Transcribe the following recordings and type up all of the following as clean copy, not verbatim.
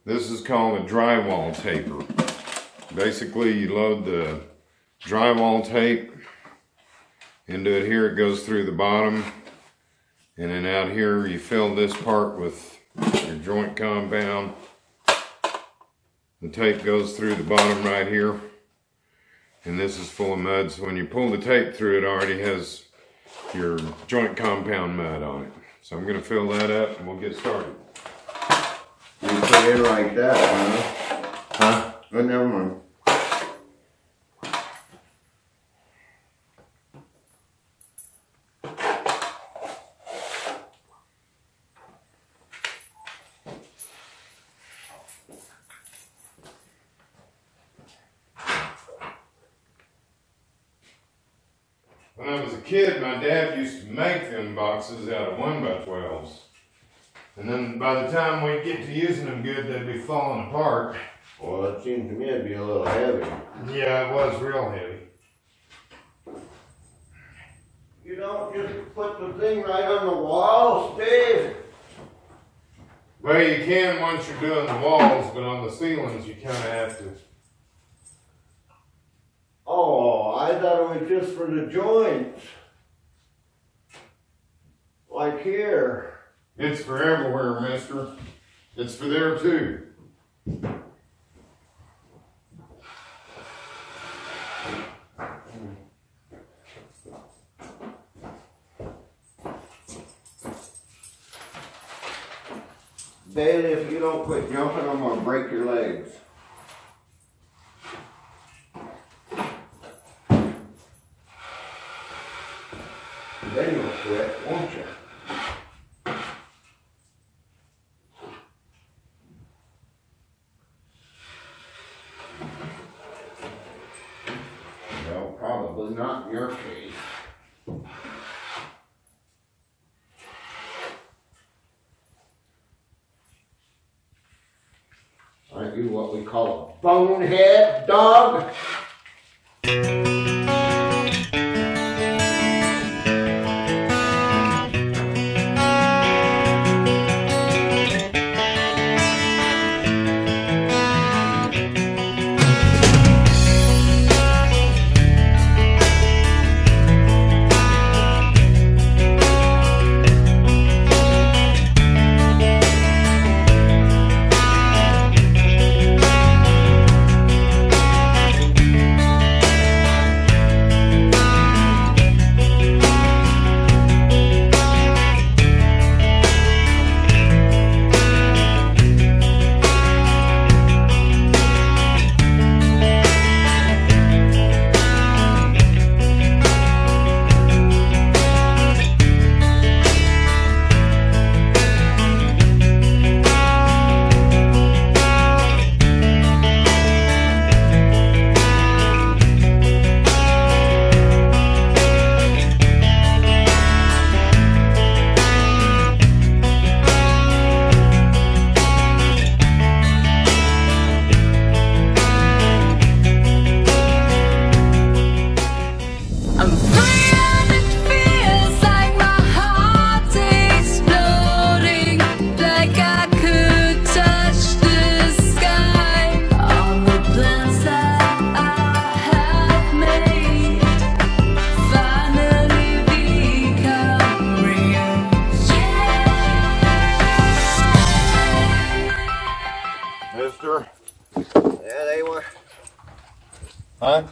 This is called a drywall taper. Basically, you load the drywall tape into it here. It goes through the bottom, and then out here you fill this part with your joint compound. The tape goes through the bottom right here, and this is full of mud. So when you pull the tape through, it already has your joint compound mud on it. So I'm going to fill that up and we'll get started. You put it like that, huh? Huh? Oh, never mind. When I was a kid, my dad used to make them boxes out of 1x12s. And then by the time we get to using them good, they'd be falling apart. Well, it seemed to me it'd be a little heavy. Yeah, it was real heavy. You don't just put the thing right on the wall, Steve? Well, you can once you're doing the walls, but on the ceilings you kind of have to. Oh, I thought it was just for the joints. Like here. It's for everywhere, mister. It's for there too. Bailey, if you don't quit jumping, I'm gonna break your legs. Then you'll quit, won't you? Well, probably not in your case. Aren't you what we call a bonehead, dog? Mister? Yeah, they were. Huh?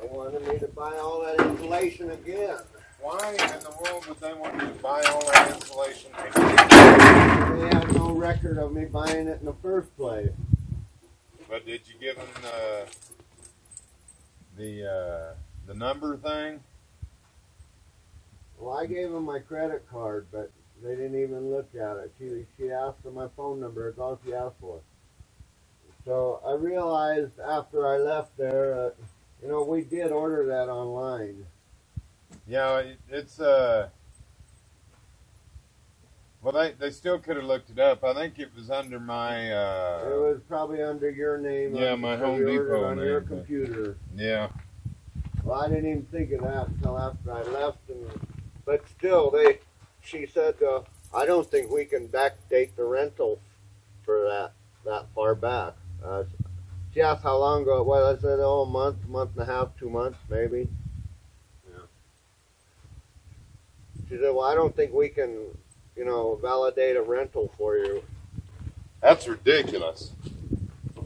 They wanted me to buy all that insulation again. Why in the world would they want you to buy all that insulation? They have no record of me buying it in the first place. But did you give them the number thing? Well, I gave them my credit card, but they didn't even look at it. She asked for my phone number. That's all she asked for. So I realized after I left there, you know, we did order that online. Yeah, it's well, they still could have looked it up. I think it was under my it was probably under your name. Yeah, my Home Depot on name, your but computer. yeah. Well, I didn't even think of that until after I left. But still, she said, I don't think we can backdate the rental for that far back. She asked how long ago it was. I said, oh, a month and a half, 2 months maybe. Yeah. She said, well, I don't think we can, you know, validate a rental for you. That's ridiculous.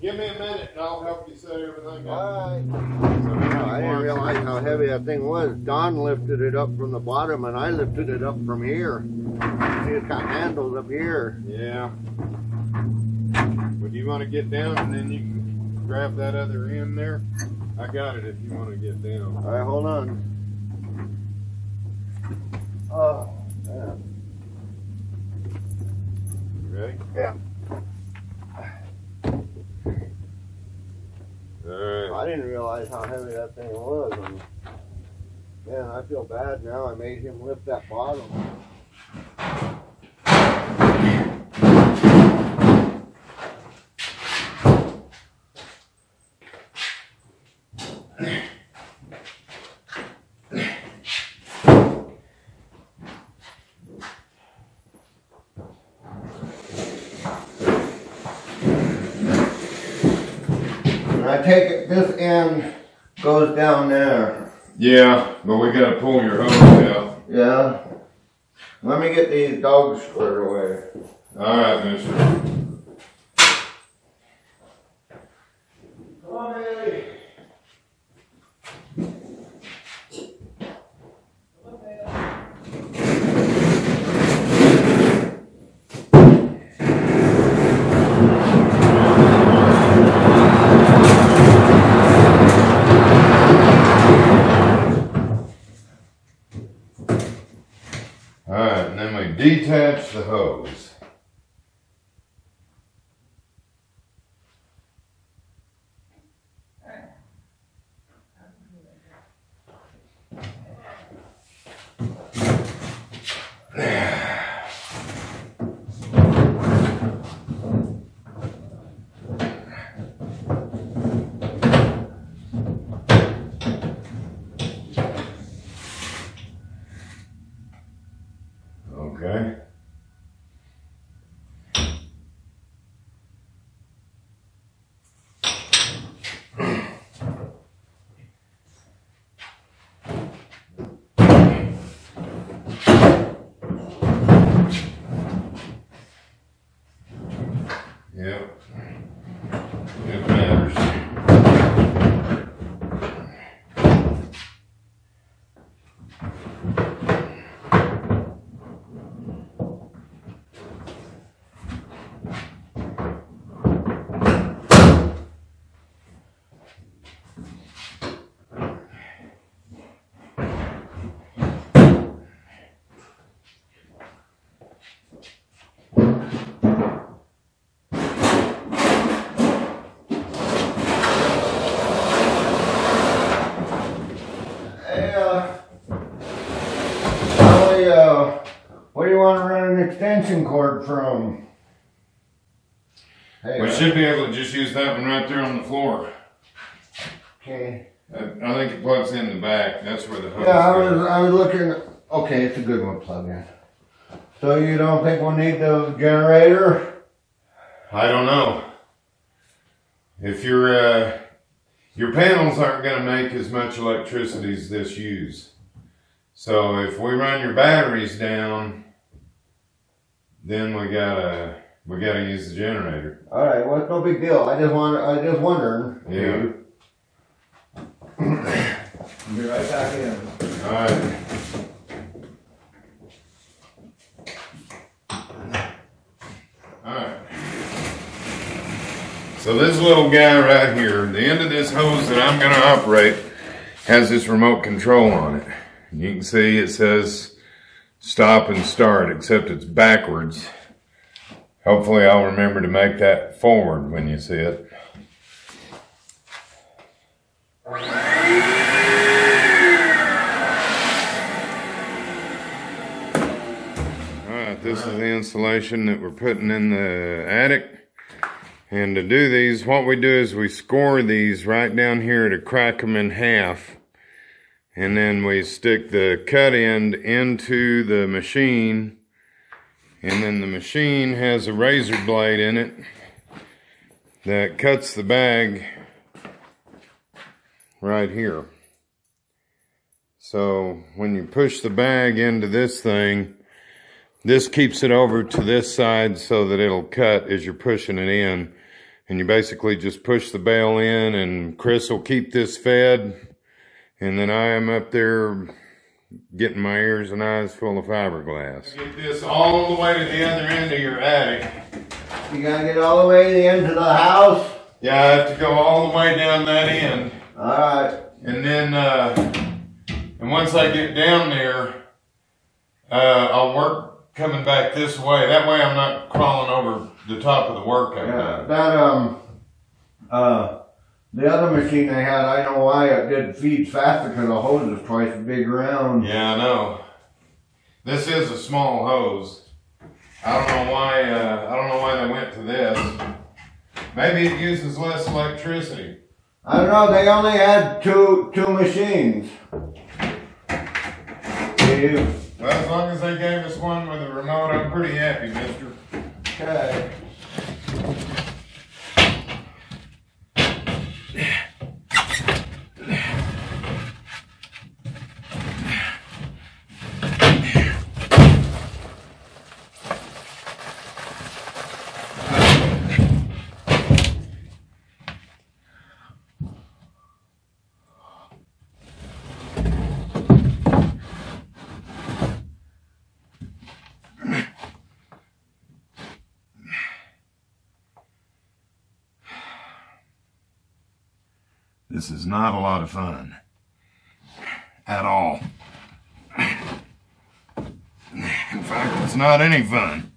Give me a minute and I'll help you set everything up. All right. I didn't realize how heavy that thing was. Don lifted it up from the bottom and I lifted it up from here. See, it's got handles up here. Yeah. But you want to get down and then you can grab that other end there? I got it if you want to get down. All right, hold on. Oh, man. You ready? Yeah. Alright. I didn't realize how heavy that thing was. And, man, I feel bad now. I made him lift that bottom. I take it this end goes down there. Yeah, but we gotta pull your hose out. Yeah. Let me get these dogs squared away. Alright, mister. Come on, Bailey. Alright, and then we detach the hose. Okay. Yep. It matters. Where do you want to run an extension cord from? Hey, We should be able to just use that one right there on the floor. Okay. I think it plugs in the back. That's where the hose Yeah, goes. I was looking. Okay, it's a good one to plug in. So you don't think we'll need the generator? I don't know. If your panels aren't going to make as much electricity as this use. So if we run your batteries down, then we gotta use the generator. All right, well, it's no big deal. I just wondering. Yeah. Be right back in. All right. All right. So this little guy right here, the end of this hose that I'm going to operate has this remote control on it. You can see it says stop and start, except it's backwards. Hopefully I'll remember to make that forward when you see it. Alright, this is the insulation that we're putting in the attic. And to do these, what we do is we score these right down here to crack them in half. And then we stick the cut end into the machine And then the machine has a razor blade in it that cuts the bag right here. So when you push the bag into this thing, this keeps it over to this side so that it'll cut as you're pushing it in. And you basically just push the bale in, and Chris will keep this fed. And then I am up there getting my ears and eyes full of fiberglass. Get this all the way to the other end of your attic. You gotta get all the way to the end of the house? Yeah, I have to go all the way down that end. Alright. And then, and once I get down there, I'll work coming back this way. That way I'm not crawling over the top of the work I've done. The other machine I had, I know why it did feed faster because the hose is twice as big around. Yeah, I know. This is a small hose. I don't know why they went to this. Maybe it uses less electricity. I don't know, they only had two machines. Well, as long as they gave us one with a remote, I'm pretty happy, mister. Okay. This is not a lot of fun. At all. In fact, it's not any fun.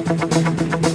it.